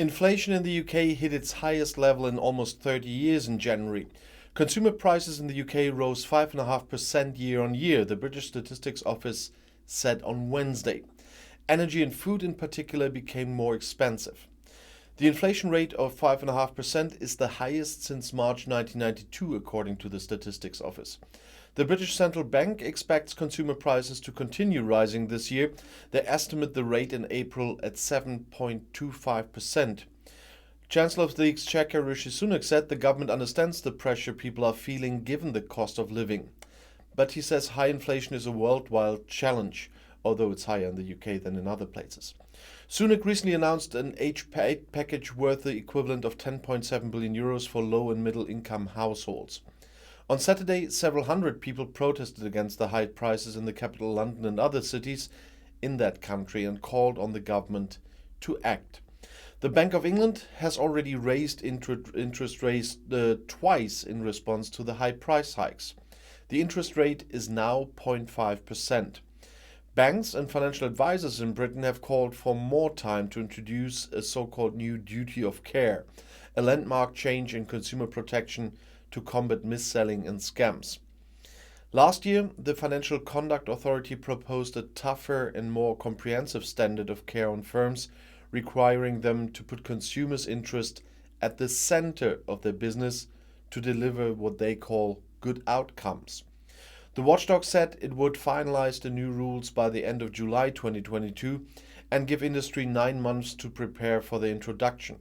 Inflation in the UK hit its highest level in almost 30 years in January. Consumer prices in the UK rose 5.5% year on year, the British Statistics Office said on Wednesday. Energy and food in particular became more expensive. The inflation rate of 5.5% is the highest since March 1992, according to the Statistics Office. The British Central Bank expects consumer prices to continue rising this year. They estimate the rate in April at 7.25%. Chancellor of the Exchequer Rishi Sunak said the government understands the pressure people are feeling given the cost of living. But he says high inflation is a worldwide challenge, although it's higher in the UK than in other places. Sunak recently announced an aid package worth the equivalent of 10.7 billion euros for low and middle income households. On Saturday, several hundred people protested against the high prices in the capital London and other cities in that country and called on the government to act. The Bank of England has already raised interest rates twice in response to the high price hikes. The interest rate is now 0.5%. Banks and financial advisors in Britain have called for more time to introduce a so-called new duty of care, a landmark change in consumer protection to combat mis-selling and scams. Last year, the Financial Conduct Authority proposed a tougher and more comprehensive standard of care on firms, requiring them to put consumers' interest at the center of their business to deliver what they call good outcomes. The watchdog said it would finalize the new rules by the end of July 2022 and give industry 9 months to prepare for their introduction.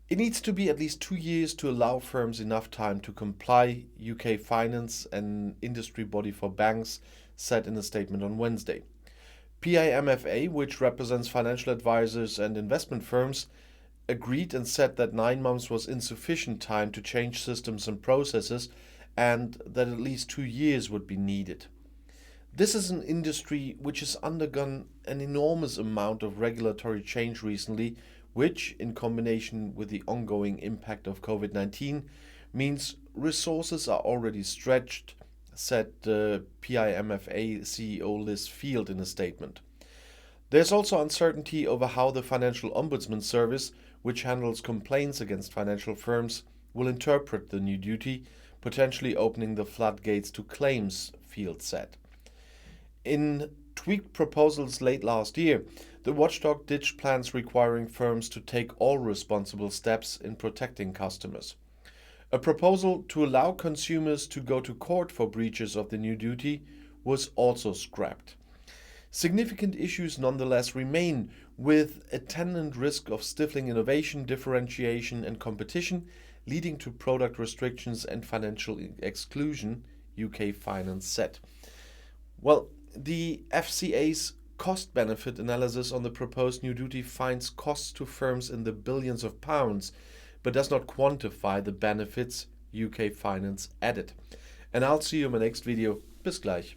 It needs to be at least 2 years to allow firms enough time to comply, UK Finance, an industry body for banks, said in a statement on Wednesday. PIMFA, which represents financial advisors and investment firms, agreed and said that 9 months was insufficient time to change systems and processes and that at least 2 years would be needed. This is an industry which has undergone an enormous amount of regulatory change recently, which, in combination with the ongoing impact of COVID-19, means resources are already stretched, said PIMFA CEO Liz Field in a statement. There's also uncertainty over how the Financial Ombudsman Service, which handles complaints against financial firms, will interpret the new duty, potentially opening the floodgates to claims, Field said. In tweaked proposals late last year, the watchdog ditched plans requiring firms to take all responsible steps in protecting customers. A proposal to allow consumers to go to court for breaches of the new duty was also scrapped. Significant issues nonetheless remain, with attendant risk of stifling innovation, differentiation and competition, leading to product restrictions and financial exclusion, UK Finance said. Well, the FCA's cost-benefit analysis on the proposed new duty finds costs to firms in the billions of pounds, but does not quantify the benefits, UK Finance added. And I'll see you in my next video. Bis gleich.